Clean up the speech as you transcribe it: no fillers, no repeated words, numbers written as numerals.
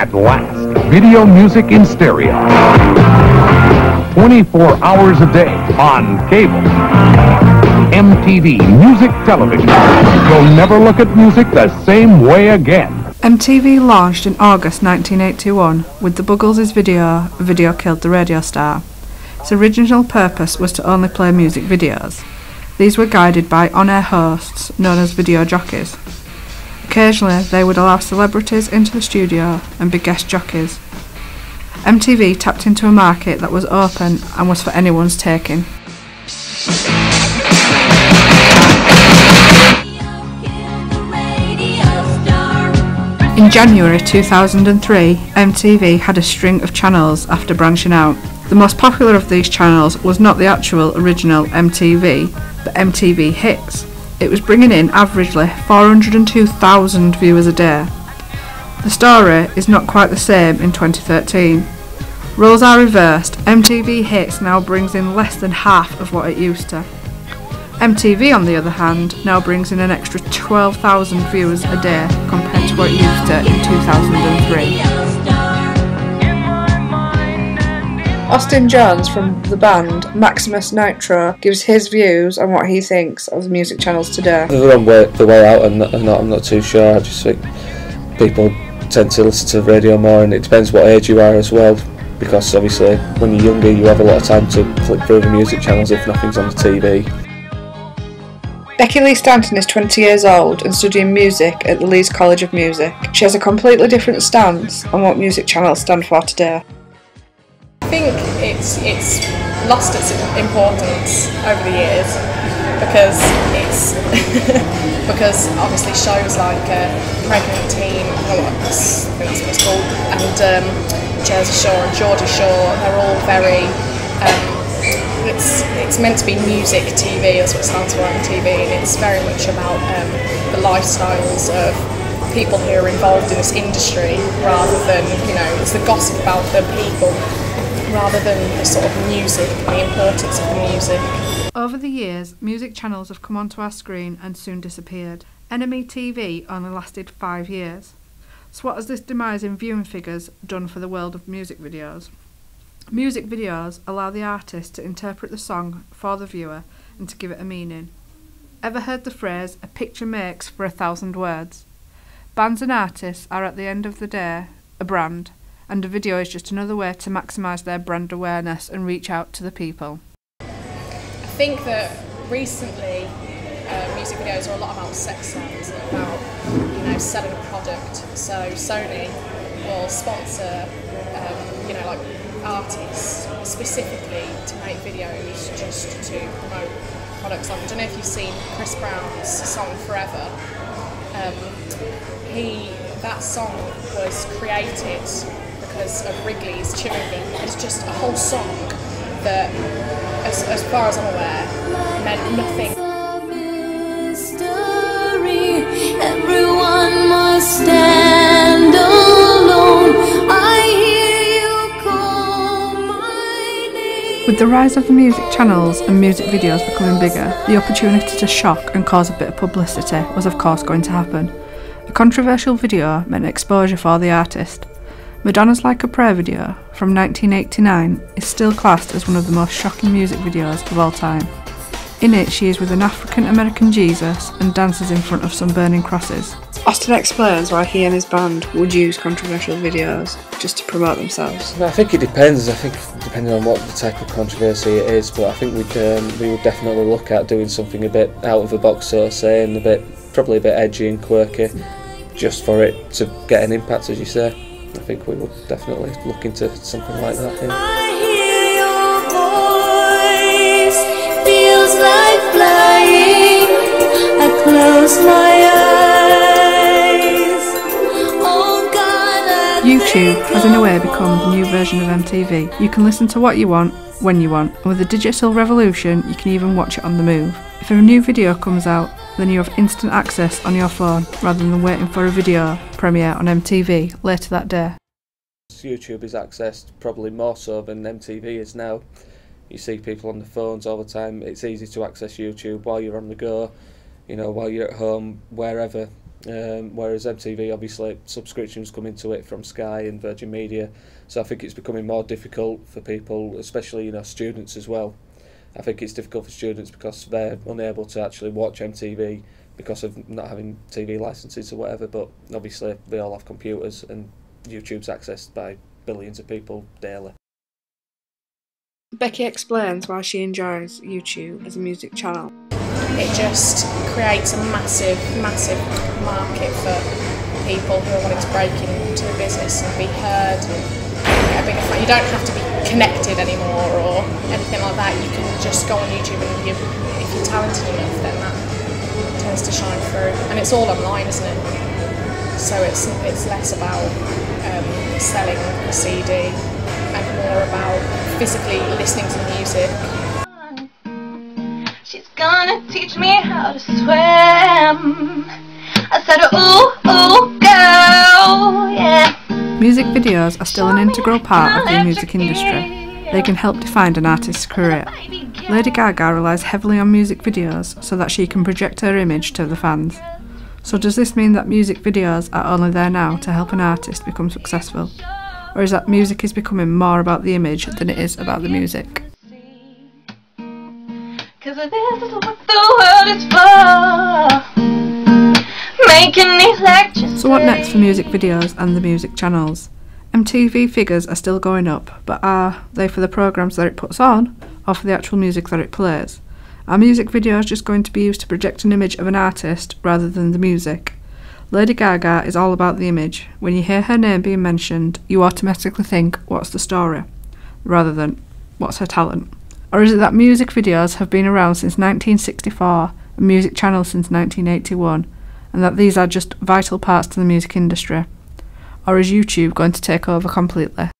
At last, video music in stereo. 24 hours a day on cable. MTV Music Television. You'll never look at music the same way again. MTV launched in August 1981 with the Buggles' video, Video Killed the Radio Star. Its original purpose was to only play music videos. These were guided by on-air hosts known as video jockeys. Occasionally, they would allow celebrities into the studio and be guest jockeys. MTV tapped into a market that was open and was for anyone's taking. In January 2003, MTV had a string of channels after branching out. The most popular of these channels was not the actual original MTV, but MTV Hits. It was bringing in averagely 402,000 viewers a day. The story is not quite the same in 2013. Roles are reversed. MTV Hits now brings in less than half of what it used to. MTV, on the other hand, now brings in an extra 12,000 viewers a day compared to what it used to in 2003. Austin Jones from the band Maximus Nitro gives his views on what he thinks of the music channels today. The way out, I'm not too sure. I just think people tend to listen to the radio more, and it depends what age you are as well, because obviously when you're younger you have a lot of time to flick through the music channels if nothing's on the TV. Becky Lee Stanton is 20 years old and studying music at the Leeds College of Music. She has a completely different stance on what music channels stand for today. I think it's lost its importance over the years because it's because obviously shows like Pregnant Teen, I think that's what it's called, and Jersey Shore and Geordie Shore, they're all very it's meant to be music TV, that's what it stands for on TV, and it's very much about the lifestyles of people who are involved in this industry rather than, it's the gossip about the people rather than the sort of music and the importance of the music. Over the years, music channels have come onto our screen and soon disappeared. Enemy TV only lasted 5 years. So what has this demise in viewing figures done for the world of music videos? Music videos allow the artist to interpret the song for the viewer and to give it a meaning. Ever heard the phrase, "a picture makes for 1,000 words"? Bands and artists are at the end of the day a brand, and a video is just another way to maximise their brand awareness and reach out to the people. I think that recently music videos are a lot about sex sells and about selling a product. So Sony will sponsor like artists specifically to make videos just to promote products. I don't know if you've seen Chris Brown's song Forever. That song was created because of Wrigley's chewing gum. It's just a whole song that, as far as I'm aware, meant nothing. Everyone must stand alone. I hear you call my name. With the rise of the music channels and music videos becoming bigger, the opportunity to shock and cause a bit of publicity was of course going to happen. A controversial video meant exposure for the artist. Madonna's Like a Prayer video from 1989 is still classed as one of the most shocking music videos of all time. In it, she is with an African-American Jesus and dances in front of some burning crosses. Austin explains why he and his band would use controversial videos just to promote themselves. I think it depends. I think depending on what the type of controversy it is, but I think we would definitely look at doing something a bit out of the box, so to say, and probably a bit edgy and quirky, just for it to get an impact, as you say. I think we would definitely look into something like that. Yeah. I hear your voice, feels like flying. I close my eyes. Oh God, YouTube has in a way become the new version of MTV. You can listen to what you want, when you want, and with the digital revolution you can even watch it on the move. If a new video comes out, then you have instant access on your phone rather than waiting for a video premiere on MTV later that day. YouTube is accessed probably more so than MTV is now. You see people on the phones all the time. It's easy to access YouTube while you're on the go, while you're at home, wherever. whereas MTV, obviously, subscriptions come into it from Sky and Virgin Media, so I think it's becoming more difficult for people, especially students as well. I think it's difficult for students because they're unable to actually watch MTV because of not having TV licenses or whatever, but obviously they all have computers and YouTube's accessed by billions of people daily. Becky explains why she enjoys YouTube as a music channel. It just creates a massive, massive market for people who are wanting to break into the business and be heard and get a bigger fan. You don't have to be connected anymore or anything like that. You can just go on YouTube and if you're talented enough, then that tends to shine through. And it's all online, isn't it? So it's less about selling a CD and more about physically listening to the music. She's gonna teach me how to swim. I said, ooh, ooh, girl, yeah. Music videos are still an integral part of the music industry. They can help define an artist's career. Lady Gaga relies heavily on music videos so that she can project her image to the fans. So does this mean that music videos are only there now to help an artist become successful? Or is that music is becoming more about the image than it is about the music? Cause this is what the world is for. Making these lectures. So what next for music videos and the music channels? MTV figures are still going up, but are they for the programmes that it puts on, or for the actual music that it plays? Are music videos just going to be used to project an image of an artist rather than the music? Lady Gaga is all about the image. When you hear her name being mentioned, you automatically think, what's the story? Rather than, what's her talent? Or is it that music videos have been around since 1964 and music channels since 1981, and that these are just vital parts to the music industry? Or is YouTube going to take over completely?